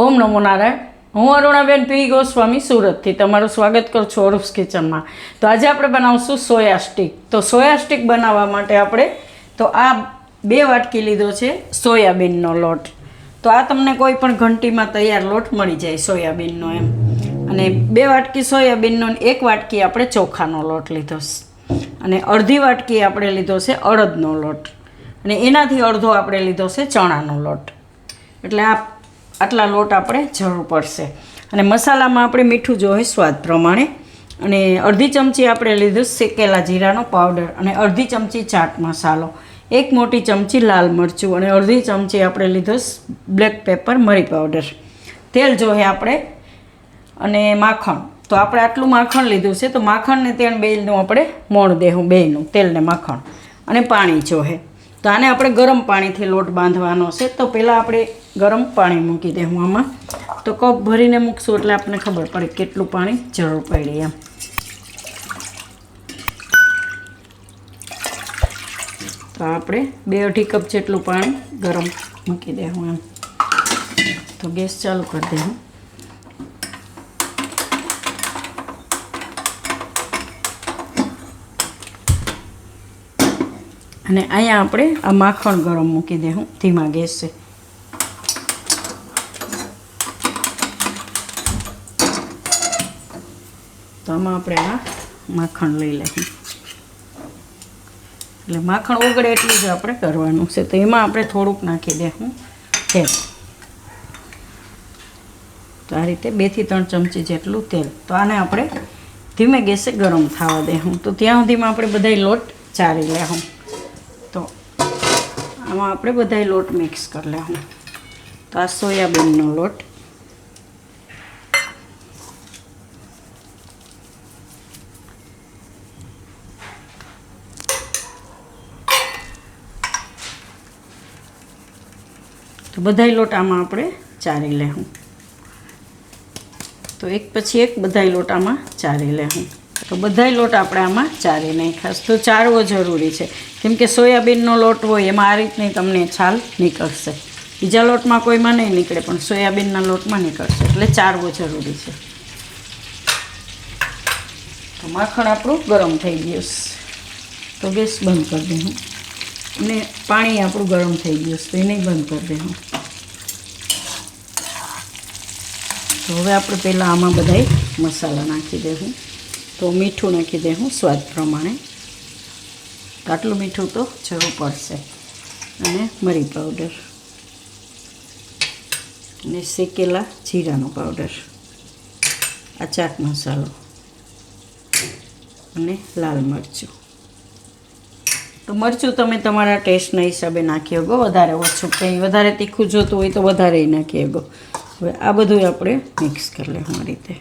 ઓમ નમો નારાયણ. હું અરુણાબેન પી ગોસ્વામી સુરતથી તમારું સ્વાગત કરું છું અરૂપ્સ કિચનમાં. તો આજે આપણે બનાવશું સોયા સ્ટીક. તો સોયા સ્ટીક બનાવવા માટે આપણે તો આ 2 વાટકી લીધો છે સોયાબીનનો લોટ. તો આ તમને કોઈ પણ ઘંટીમાં તૈયાર લોટ મળી જાય સોયાબીનનો એમ. અને 2 વાટકી સોયાબીનનો 1 વાટકી આપણે ચોખાનો લોટ લીધો છે. અને અડધી વાટકી આપણે લીધો છે અડદનો લોટ. અને એનાથી અડધો આપણે લીધો છે ચણાનો લોટ. એટલે આટલા લોટ આપણે જરૂર પડશે. અને મસાલામાં આપણે મીઠું જોઈએ સ્વાદ પ્રમાણે. અને અડધી ચમચી આપણે લીધું શેકેલા જીરાનો પાવડર અને અડધી ચમચી ચાટ મસાલો, 1 મોટી ચમચી લાલ મરચું અને અડધી ચમચી આપણે લીધો બ્લેક પેપર મરી પાવડર. તેલ જોઈએ આપણે અને માખણ. તો આપણે આટલું માખણ લીધું છે. તો માખણને તેલ બેયનું આપણે મોણ દેવું, બેયનું તેલને માખણ. અને પાણી જોઈએ. તો આને આપણે ગરમ પાણીથી લોટ બાંધવાનો છે. તો પહેલાં આપણે ગરમ પાણી મૂકી દેવું આમાં. તો કપ ભરીને મૂકશું એટલે આપણને ખબર પડે કેટલું પાણી જરૂર પડી એમ. તો આપણે 2-2.5 કપ જેટલું પાણી ગરમ મૂકી દેવું એમ. તો ગેસ ચાલુ કરી દેવું. અને અહીંયા આપણે આ માખણ ગરમ મૂકી દેવું ધીમા ગેસે. તો આમાં આપણે આ માખણ લઈ લઈએ. એટલે માખણ ઓગળે એટલું જ આપણે કરવાનું છે. તો એમાં આપણે થોડુંક નાખી દેવું તેલ. તો આ રીતે 2 થી 3 ચમચી જેટલું તેલ. તો આને આપણે ધીમે ગેસે ગરમ થવા દેવું. તો ત્યાં સુધીમાં આપણે બધાય લોટ ચારી લેવું. તો આમાં આપણે બધાય લોટ મિક્સ કરી લેવું. તો આ સોયાબીનનો લોટ, તો બધાય લોટ આમાં આપણે ચારી લેવું. તો એક પછી એક બધાય લોટ આમાં ચારી લેવું. તો બધાય લોટ આપણે આમાં ચારી નહીં. ખાસ તો ચારવો જરૂરી છે, કેમ કે સોયાબીનનો લોટ હોય એમાં આ રીતની તમને છાલ નીકળશે. બીજા લોટમાં કોઈમાં નહીં નીકળે, પણ સોયાબીનના લોટમાં નીકળશે. એટલે ચારવો જરૂરી છે. તો માખણ આપણું ગરમ થઈ ગયું. તો ગેસ બંધ કરી દેવું. અને પાણી આપણું ગરમ થઈ ગયું તો એને બંધ કરી દેવું. તો હવે આપણે પહેલાં આમાં બધાય મસાલા નાખી દેવું. તો મીઠું નાખી દેવું સ્વાદ પ્રમાણે. આટલું મીઠું તો જરૂર પડશે. અને મરી પાવડર અને શેકેલા જીરાનો પાવડર, આ ચાટ મસાલો અને લાલ મરચું. તો મરચું તમે તમારા ટેસ્ટના હિસાબે નાખી શકો, વધારે ઓછું. કંઈ વધારે તીખું જોતું હોય તો વધારે નાખી શકો. હવે આ બધું આપણે મિક્સ કરી લેવું આ રીતે.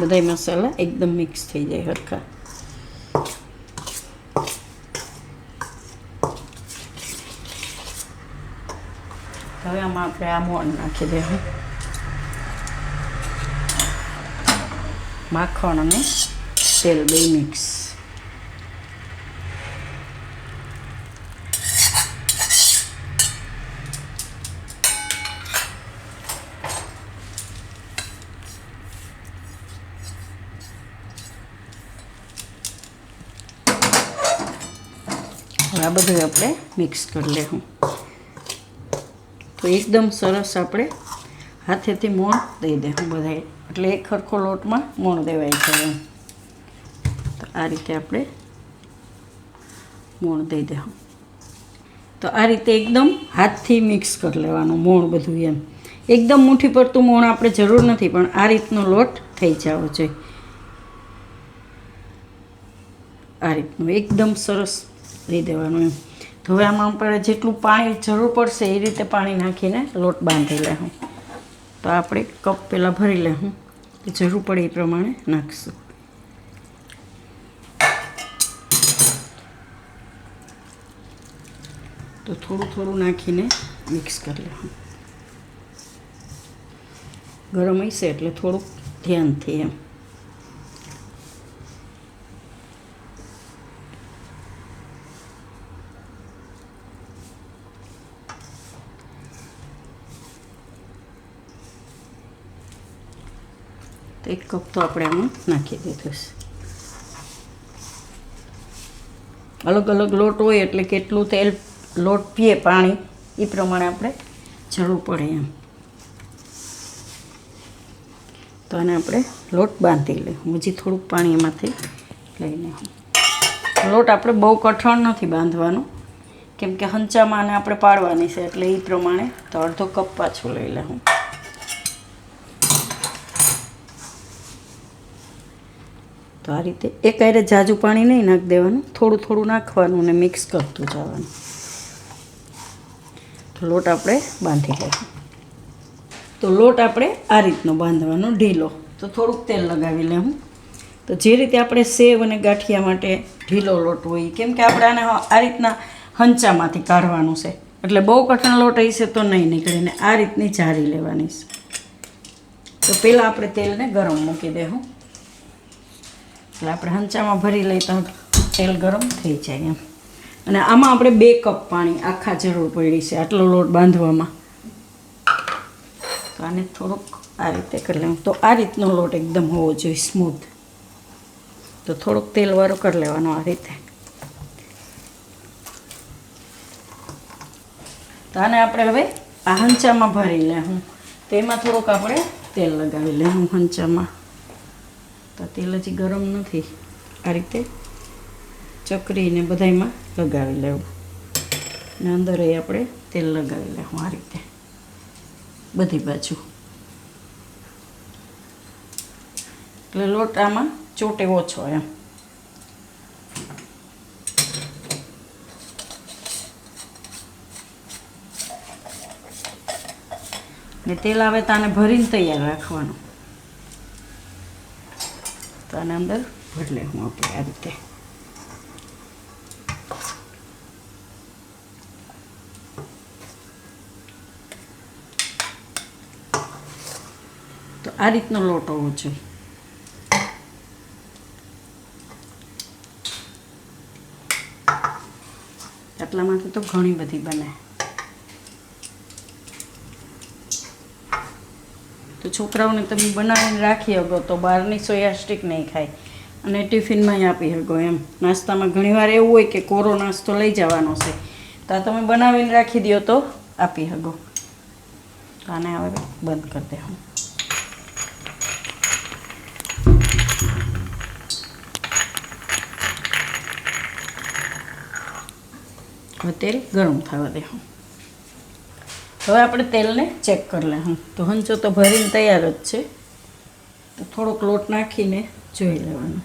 બધા મસાલા એકદમ મિક્સ થઈ જાય હરખા. હવે આમાં આપણે આ મોણ નાખી દેવું. માખણ અને તેલ બે મિક્સ. આ બધું આપણે મિક્સ કરી લેવું. તો એકદમ સરસ આપણે હાથેથી મોણ દઈ દેવું બધાય. એટલે એક સરખો લોટમાં મોણ દેવાય છે એમ. તો આ રીતે આપણે મોણ દઈ દેવું. તો આ રીતે એકદમ હાથથી મિક્સ કરી લેવાનું મોણ બધું એમ. એકદમ મુઠ્ઠી પડતું મોણ આપણે જરૂર નથી, પણ આ રીતનો લોટ થઈ જવો જોઈએ. આ રીતનું એકદમ સરસ દઈ દેવાનું એમ. તો હવે આમાં આપણે જેટલું પાણી જરૂર પડશે એ રીતે પાણી નાખીને લોટ બાંધી લેવું. તો આપણે કપ પહેલાં ભરી લેવું. જરૂર પડે એ પ્રમાણે નાખશું. તો થોડું થોડું નાખીને મિક્સ કરી લેવું. ગરમ હશે એટલે થોડુંક ધ્યાનથી એમ. તો 1 કપ તો આપણે આમાં નાખી દીધું છે. અલગ અલગ લોટ હોય એટલે કેટલું તેલ લોટ પીએ પાણી એ પ્રમાણે આપણે જરૂર પડે એમ. તો આને આપણે લોટ બાંધી લઈએ. હજી થોડુંક પાણી એમાંથી લઈને લોટ આપણે બહુ કઠણ નથી બાંધવાનો, કેમ કે હંચામાં આને આપણે પાડવાની છે એટલે એ પ્રમાણે તો અડધો કપ પાછું લઈ લઉં. તો આ રીતે એક હારે જાજુ પાણી નહીં નાખી દેવાનું, થોડું થોડું નાખવાનું અને મિક્સ કરતું જવાનું. તો લોટ આપણે બાંધી લઈશું. તો લોટ આપણે આ રીતનો બાંધવાનો ઢીલો. તો થોડુંક તેલ લગાવી લેવું. તો જે રીતે આપણે સેવ અને ગાંઠિયા માટે ઢીલો લોટ હોય, કેમ કે આપણે આને આ રીતના હંચામાંથી કાઢવાનું છે એટલે બહુ કઠણ લોટ હશે તો નહીં નીકળીને આ રીતની જારી લેવાની છે. તો પહેલાં આપણે તેલને ગરમ મૂકી દેવું એટલે આપણે હંચામાં ભરી લઈએ તો તેલ ગરમ થઈ જાય એમ. અને આમાં આપણે 2 કપ પાણી આખા જરૂર પડી છે આટલો લોટ બાંધવામાં. તો આને થોડુંક આ રીતે કરી લેવું. તો આ રીતનો લોટ એકદમ હોવો જોઈએ સ્મૂથ. તો થોડુંક તેલવાળો કરી લેવાનો આ રીતે. તો આને આપણે હવે આ હંચામાં ભરી લેવું. તો એમાં થોડુંક આપણે તેલ લગાવી લેવું હંચામાં. તો તેલ હજી ગરમ નથી. આ રીતે ચકરીને બધામાં લગાવી લેવું ને અંદર આપણે તેલ લગાવી લેવું આ રીતે બધી બાજુ. એટલે લોટ આમાં ચોટે ઓછો એમ. ને તેલ આવે તો આને ભરીને તૈયાર રાખવાનું. તો આને અંદર ભરી લેવું આપણે આ રીતે. તો આ રીતનો લોટ હોવો જોઈએ. આટલામાંથી તો ઘણી બધી બને. તો છોકરાઓને તમે બનાવીને રાખી શકો તો બહારની સોયા સ્ટીક નહીં ખાય અને ટિફિનમાં આપી શકો એમ. નાસ્તામાં ઘણીવાર એવું હોય કે કોરો નાસ્તો લઈ જવાનો છે તો આ તમે બનાવીને રાખી દો તો આપી શકો. તો આને હવે બંધ કરી દે. હવે તેલ ગરમ થવા દે. હવે આપણે તેલને ચેક કરી લઈએ. તો હંચો તો ભરીને તૈયાર જ છે. તો થોડોક લોટ નાખીને જોઈ લેવાનું.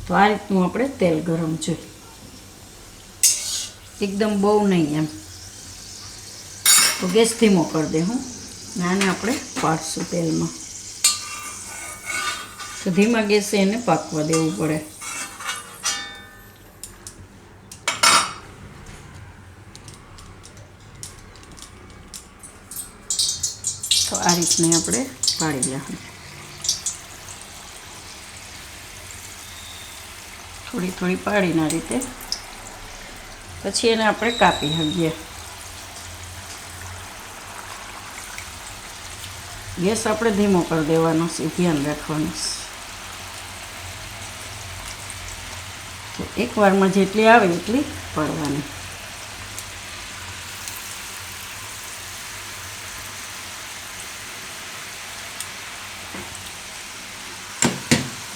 તો આ રીતનું આપણે તેલ ગરમ જોઈએ, એકદમ બહુ નહીં એમ. તો ગેસ ધીમો કરી દે. ને આને આપણે પાડશું તેલમાં. તો ધીમા ગેસે એને પાકવા દેવું પડે. તો આ રીતને આપણે પાડી લેવું. થોડી થોડી પાડીને આ રીતે પછી એને આપણે કાપી શકીએ. ગેસ આપણે ધીમો કરી દેવાનો છે, ધ્યાન રાખવાનું છે. તો એકવારમાં જેટલી આવે એટલી પાડવાની.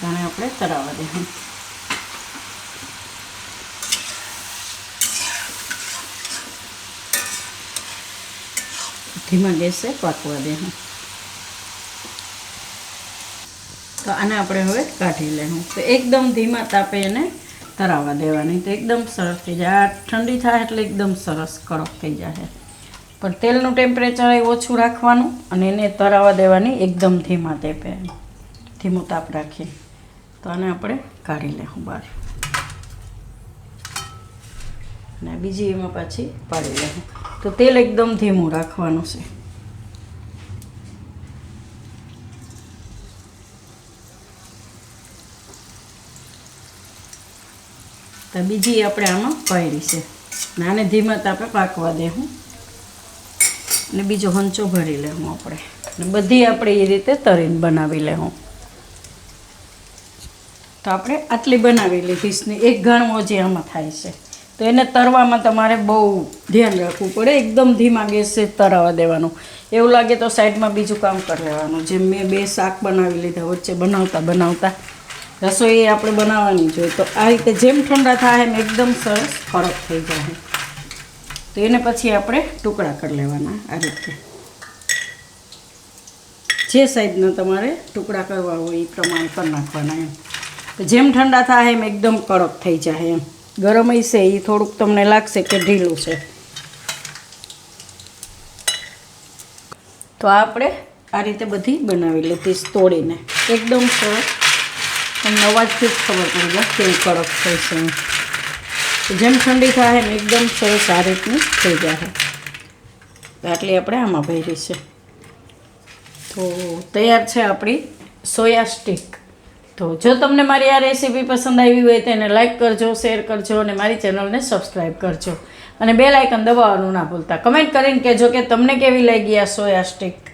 આને આપણે તળાવવા દેવું. ધીમા ગેસે પાકવા દેવું. તો આને આપણે હવે કાઢી લેવું. તો એકદમ ધીમા તાપે એને તળાવવા દેવાની. તો એકદમ સરસ થઈ જાય. આ ઠંડી થાય એટલે એકદમ સરસ કડક થઈ જાય. પણ તેલનું ટેમ્પરેચર એ ઓછું રાખવાનું અને એને તળાવવા દેવાની એકદમ ધીમા તાપે, ધીમું તાપ રાખી. તો આને આપણે કાઢી લેવું બહાર અને બીજી એમાં પાછી પાડી લેવું. તો તેલ એકદમ ધીમું રાખવાનું છે. તો બીજી આપણે આમાં પાયરી છે. આને ધીમા તાપે પાકવા દેવું અને બીજો હંચો ભરી લેવું આપણે. અને બધી આપણે એ રીતે તરીને બનાવી લેવું. તો આપણે આટલી બનાવી લીધીશ ને એક ઘણો જે આમાં થાય છે તો એને તરવામાં તમારે બહુ ધ્યાન રાખવું પડે. એકદમ ધીમા ગેસે તરવા દેવાનું. એવું લાગે તો સાઈડમાં બીજું કામ કરી લેવાનું. જેમ મેં 2 શાક બનાવી લીધા વચ્ચે બનાવતા રસોઈ આપણે બનાવવાની જોઈએ. તો આ રીતે જેમ ઠંડા થાય એમ એકદમ સરસ કડક થઈ જાય. તો એને પછી આપણે ટુકડા કરી લેવાના આ રીતે. જે સાઈઝના તમારે ટુકડા કરવા હોય એ પ્રમાણે કરી નાખવાના એમ. તો જેમ ઠંડા થાય એમ એકદમ કડક થઈ જાય એમ. ગરમ હશે એ થોડુંક તમને લાગશે કે ઢીલું છે. તો આપણે આ રીતે બધી બનાવી લીધી તોડીને એકદમ સરસ. તમને અવાજથી જ ખબર પડી જાય કેવી કડક થઈ છે એમ. જેમ ઠંડી થાય એમ એકદમ સરસ આ રીતની થઈ જાય. તો આટલી આપણે આમાં ભરી છે. તો તૈયાર છે આપણી સોયા સ્ટીક. તો જો તમને મારી આ રેસીપી પસંદ આવી હોય તો એને લાઇક કરજો, શેર કરજો અને મારી ચેનલને સબસ્ક્રાઈબ કરજો. અને બેલ આઇકન દબાવવાનું ના ભૂલતા. કમેન્ટ કરીને કહેજો કે તમને કેવી લાગી આ સોયા સ્ટીક.